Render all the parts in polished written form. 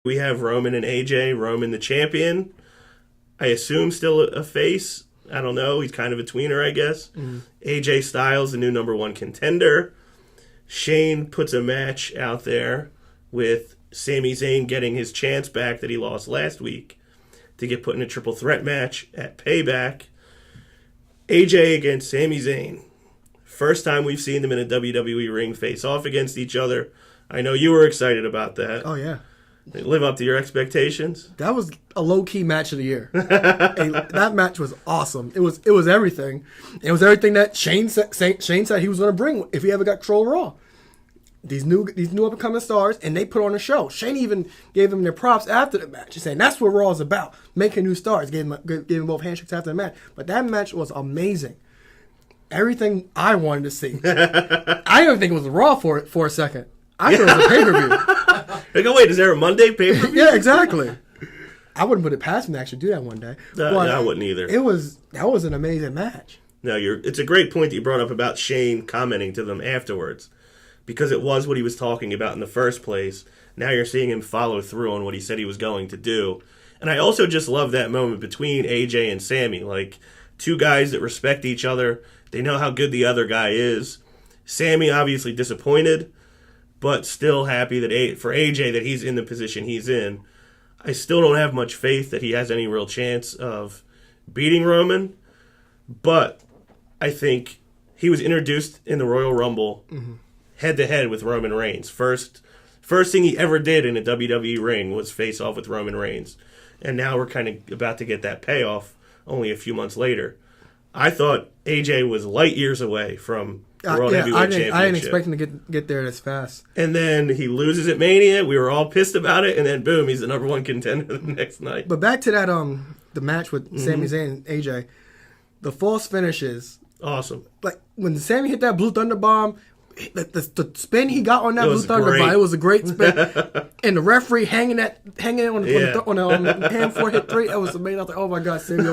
We have Roman and AJ. Roman the champion. I assume still a face. I don't know. He's kind of a tweener, I guess. AJ Styles, the new number one contender. Shane puts a match out there with Sami Zayn getting his chance back that he lost last week to get put in a triple threat match at Payback. AJ against Sami Zayn. First time we've seen them in a WWE ring face off against each other. I know you were excited about that. Oh, yeah. They live up to your expectations? That was a low-key match of the year. That match was awesome. It was everything. It was everything that Shane said he was going to bring if he ever got control of Raw. These new up-and-coming stars, and they put on a show. Shane even gave them their props after the match. He's saying that's what Raw is about, making new stars. Gave them both handshakes after the match. But that match was amazing. Everything I wanted to see. I didn't think it was Raw for a second. I thought it was a pay-per-view. Like, oh, wait, is there a Monday pay-per-view? Yeah, exactly. I wouldn't put it past me to actually do that one day. No, I wouldn't either. That was an amazing match. No, it's a great point that you brought up about Shane commenting to them afterwards, because it was what he was talking about in the first place. Now you're seeing him follow through on what he said he was going to do. And I also just love that moment between AJ and Sami, like two guys that respect each other. They know how good the other guy is. Sami obviously disappointed, but still happy that for AJ that he's in the position he's in. I still don't have much faith that he has any real chance of beating Roman, but I think he was introduced in the Royal Rumble head-to-head with Roman Reigns. First thing he ever did in a WWE ring was face off with Roman Reigns. And now we're kind of about to get that payoff only a few months later. I thought AJ was light years away from the World Heavyweight Championship. I didn't expect him to get there as fast. And then he loses at Mania. We were all pissed about it. And then, boom, he's the number one contender the next night. But back to that the match with Sami Zayn and AJ, the false finishes. Awesome. Like, when Sami hit that Blue Thunder Bomb, the spin he got on that Blue Thunder Bomb, it was a great spin. And the referee hanging it on the hand for hit 3, that was amazing. I was like, oh my God, Sami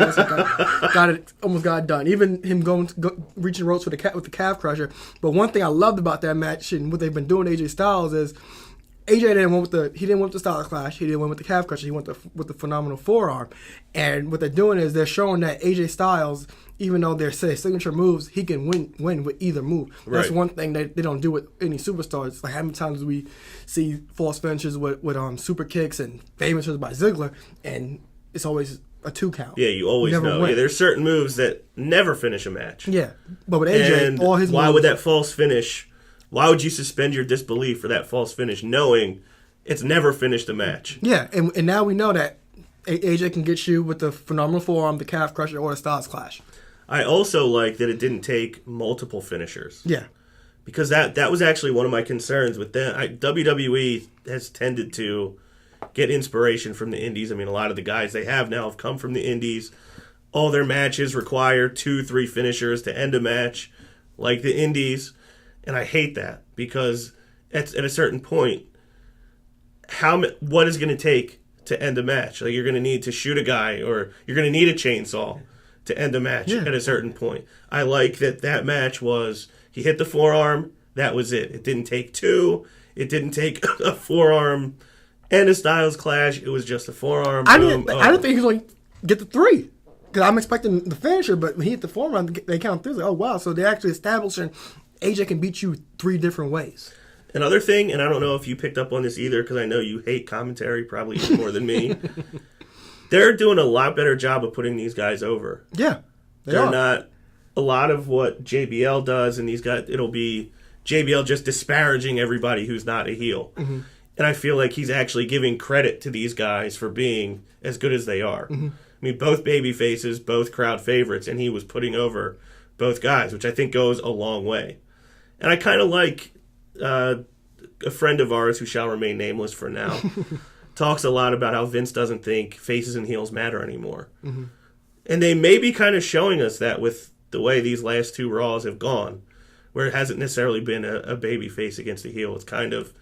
almost got it done. Even him reaching ropes with the calf crusher. But one thing I loved about that match and what they've been doing to AJ Styles is AJ didn't win with the Styles Clash. He didn't win with the calf crusher. He went with the phenomenal forearm. And what they're doing is they're showing that AJ Styles, even though they're signature moves, he can win with either move. Right. That's one thing they don't do with any superstars. Like how many times we see false finishes with super kicks and finishes by Ziggler, and it's always a 2 count. Yeah, you always know. Yeah, there's certain moves that never finish a match. Yeah, but with AJ, all his why moves, would that false finish? Why would you suspend your disbelief for that false finish, knowing it's never finished a match? Yeah, and now we know that AJ can get you with the phenomenal forearm, the calf crusher, or the Styles Clash. I also like that it didn't take multiple finishers. Yeah. Because that was actually one of my concerns with them. WWE has tended to get inspiration from the indies. I mean, a lot of the guys they have now have come from the indies. All their matches require 2-3 finishers to end a match, like the indies. And I hate that because at a certain point, what is going to take to end a match? Like, you're going to need to shoot a guy, or you're going to need a chainsaw to end a match at a certain point. I like that match was, he hit the forearm, that was it. It didn't take 2. It didn't take a forearm and a Styles Clash. It was just a forearm. I didn't think he was going to get the 3. Because I'm expecting the finisher, but when he hit the forearm, they count 3. Like, oh, wow. So they're actually establishing AJ can beat you 3 different ways. Another thing, and I don't know if you picked up on this either, because I know you hate commentary probably even more than me. They're doing a lot better job of putting these guys over. Yeah, they're not a lot of what JBL does, and these guys, it'll be JBL just disparaging everybody who's not a heel. Mm-hmm. And I feel like he's actually giving credit to these guys for being as good as they are. Mm-hmm. I mean, both baby faces, both crowd favorites, and he was putting over both guys, which I think goes a long way. And I kind of like a friend of ours who shall remain nameless for now talks a lot about how Vince doesn't think faces and heels matter anymore. Mm-hmm. And they may be kind of showing us that with the way these last 2 Raws have gone, where it hasn't necessarily been a baby face against a heel. It's kind of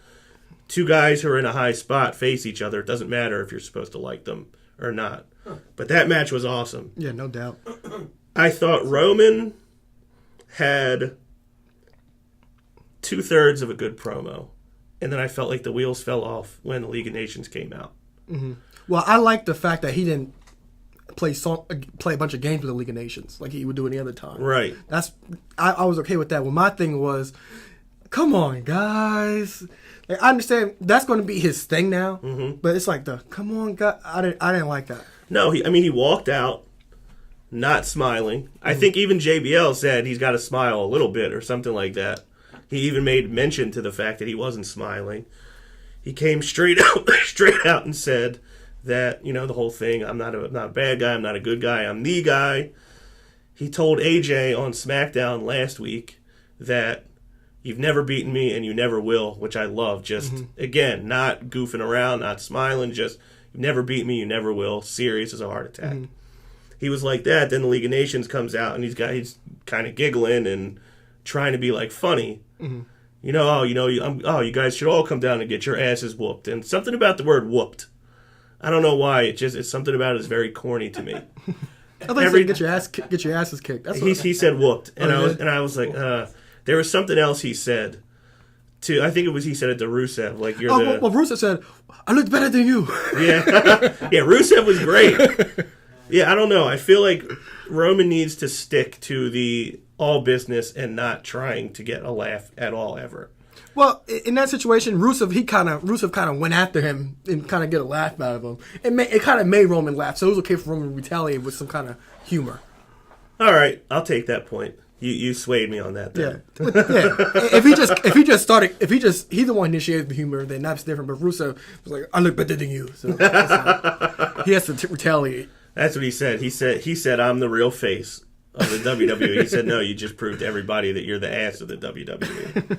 2 guys who are in a high spot face each other. It doesn't matter if you're supposed to like them or not. Huh. But that match was awesome. Yeah, no doubt. I thought Roman had 2/3 of a good promo. And then I felt like the wheels fell off when the League of Nations came out. Mm-hmm. Well, I like the fact that he didn't play a bunch of games with the League of Nations like he would do any other time. Right. I was okay with that. Well, my thing was, come on, guys. Like, I understand that's going to be his thing now, but it's like come on, guys. I didn't like that. No, he walked out not smiling. I think even JBL said he's got to smile a little bit or something like that. He even made mention to the fact that he wasn't smiling. He came straight out and said that, the whole thing, I'm not a bad guy, I'm not a good guy, I'm the guy. He told AJ on SmackDown last week that you've never beaten me and you never will, which I love. Just, again, not goofing around, not smiling, just, you've never beat me, you never will, serious as a heart attack. He was like that, then the League of Nations comes out and he's kind of giggling and trying to be like funny. You guys should all come down and get your asses whooped. And something about the word whooped. I don't know why. It's something about it is very corny to me. I thought you said get your asses kicked. He said whooped, and I was like, there was something else he said. I think he said it to Rusev. Like well, Rusev said, "I look better than you." Yeah, yeah. Rusev was great. Yeah, I don't know. I feel like Roman needs to stick to the all business and not trying to get a laugh at all ever. Well, in that situation, Rusev kind of went after him and kind of get a laugh out of him. It kind of made Roman laugh, so it was okay for Roman to retaliate with some kind of humor. All right, I'll take that point. You swayed me on that. Then. Yeah. He's the one who initiated the humor, then that's different. But Rusev was like, "I look better than you," so he has to retaliate. That's what he said. He said, "I'm the real face of the WWE." He said, "No, you just proved to everybody that you're the ass of the WWE."